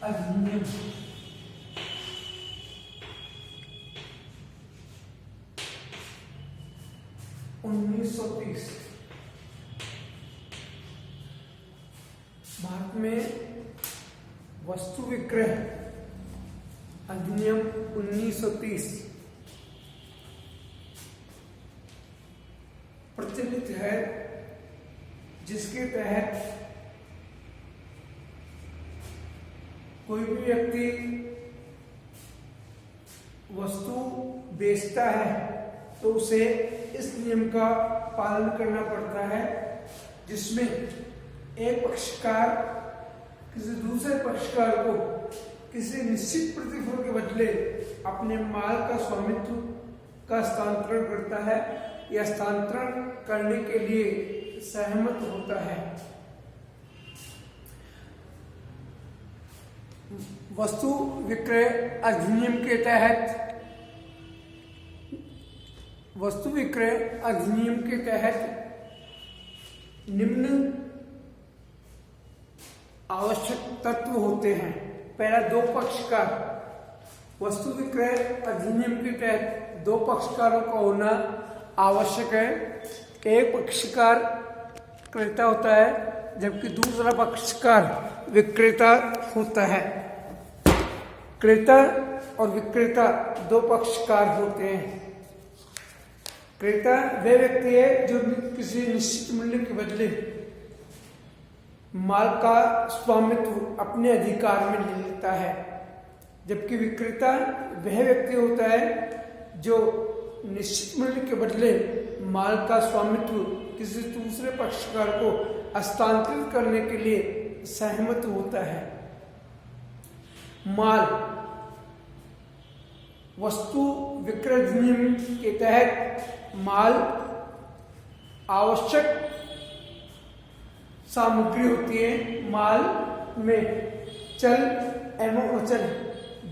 अधिनियम 1930 भारत में वस्तु विक्रय अधिनियम 1930 प्रचलित है, जिसके तहत कोई भी व्यक्ति वस्तु बेचता है तो उसे इस नियम का पालन करना पड़ता है, जिसमें एक पक्षकार किसी दूसरे पक्षकार को किसी निश्चित प्रतिफल के बदले अपने माल का स्वामित्व का हस्तांतरण करता है या हस्तांतरण करने के लिए सहमत होता है। वस्तु विक्रय अधिनियम के तहत निम्न आवश्यक तत्व होते हैं। पहला, दो पक्षकार। वस्तु विक्रय अधिनियम के तहत दो पक्षकारों का होना आवश्यक है। एक पक्षकार क्रेता होता है जबकि दूसरा पक्षकार विक्रेता होता है। क्रेता और विक्रेता दो पक्षकार होते हैं। क्रेता वह व्यक्ति है जो किसी निश्चित मूल्य के बदले माल का स्वामित्व अपने अधिकार में ले लेता है, जबकि विक्रेता वह व्यक्ति होता है जो निश्चित मूल्य के बदले माल का स्वामित्व किसी दूसरे पक्षकार को हस्तांतरित करने के लिए सहमत होता है। माल वस्तु विक्रय अधिनियम के तहत माल आवश्यक सामग्री होती है। माल में चल एवं अचल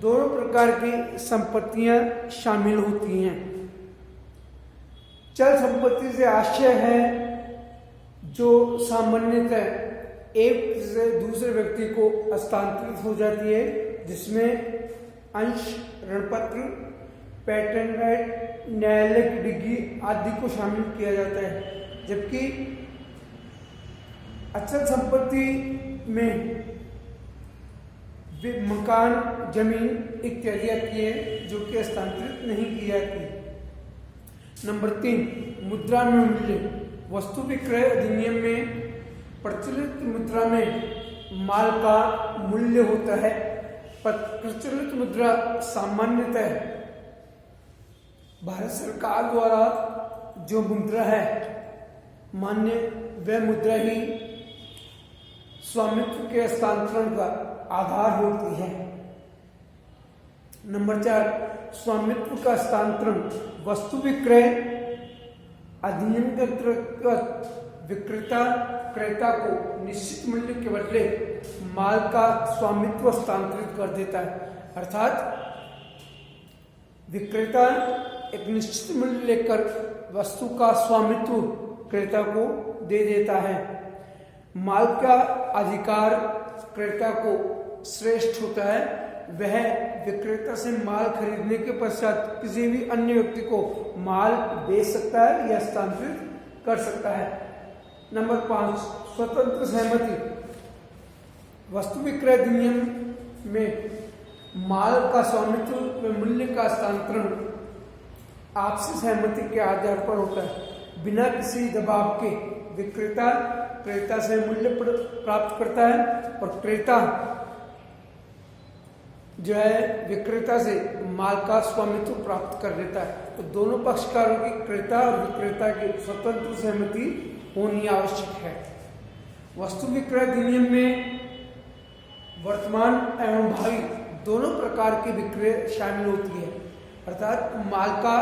दोनों प्रकार की संपत्तियां शामिल होती हैं। चल संपत्ति से आशय है जो सामान्यतः एक से दूसरे व्यक्ति को हस्तांतरित हो जाती है, जिसमें अंश, ऋणपत्र, पेटेंट राइट, न्यायालय की डिग्री आदि को शामिल किया जाता है। जबकि अचल संपत्ति में मकान, जमीन इत्यादि आती है जो कि हस्तांतरित नहीं की जाती। नंबर 3, मुद्रा में मूल्य। वस्तु विक्रय अधिनियम में प्रचलित मुद्रा में माल का मूल्य होता है। प्रचलित मुद्रा सामान्यतः भारत सरकार द्वारा जो मुद्रा है मान्य, वह मुद्रा ही स्वामित्व के हस्तांतरण का आधार होती है। नंबर 4, स्वामित्व का हस्तांतरण। वस्तु विक्रय अधिनियम के अंतर्गत विक्रेता क्रेता को निश्चित मूल्य के बदले माल का स्वामित्व हस्तांतरित कर देता है। अर्थात विक्रेता एक निश्चित मूल्य लेकर वस्तु का स्वामित्व क्रेता को दे देता है। माल का अधिकार क्रेता को श्रेष्ठ होता है। वह विक्रेता से माल खरीदने के पश्चात किसी भी अन्य व्यक्ति को माल बेच सकता है या हस्तांतरित कर सकता है। नंबर 5, स्वतंत्र सहमति। वस्तु विक्रय अधिनियम में माल का स्वामित्व व मूल्य का हस्तांतरण आपसी सहमति के आधार पर होता है। बिना किसी दबाव के विक्रेता क्रेता से मूल्य प्राप्त करता है और क्रेता जो है विक्रेता से माल का स्वामित्व प्राप्त कर लेता है। तो दोनों पक्षकारों की, क्रेता और विक्रेता की स्वतंत्र सहमति होनी आवश्यक है। वस्तु विक्रय अधिनियम में वर्तमान एवं भावी दोनों प्रकार की विक्रय शामिल होती है। अर्थात माल का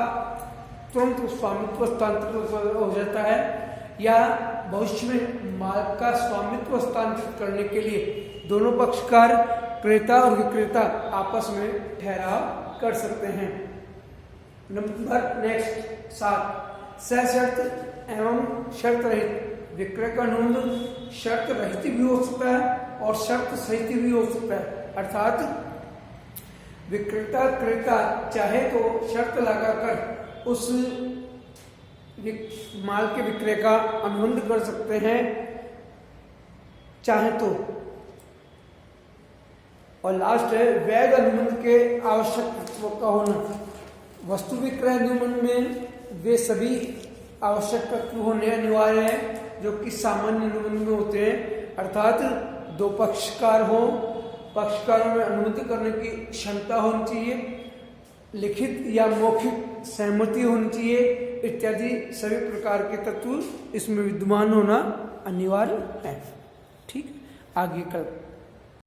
तुरंत स्वामित्व हस्तांतरित हो जाता है या भविष्य में माल का स्वामित्व हस्तांतरित करने के लिए दोनों पक्षकार क्रेता और विक्रेता आपस में ठहराव कर सकते हैं। नंबर नेक्स्ट 7, सशर्त एवं शर्त रहित विक्रय का अनुबंध शर्त रहित भी हो सकता है और शर्त सहित भी हो सकता है। अर्थात विक्रेता क्रेता चाहे तो शर्त लगाकर उस माल के विक्रय का अनुबंध कर सकते हैं चाहे तो। और लास्ट है वैध अनुबंध के आवश्यक तत्वों का होना। वस्तु विक्रय अनुबंध में वे सभी आवश्यक तत्व होने अनिवार्य हैं जो कि सामान्य अनुबंध में होते हैं, अर्थात दो पक्षकार हो, पक्षकारों में अनुबंध करने की क्षमता होनी चाहिए, लिखित या मौखिक सहमति होनी चाहिए इत्यादि सभी प्रकार के तत्व इसमें विद्यमान होना अनिवार्य है। ठीक, आगे कल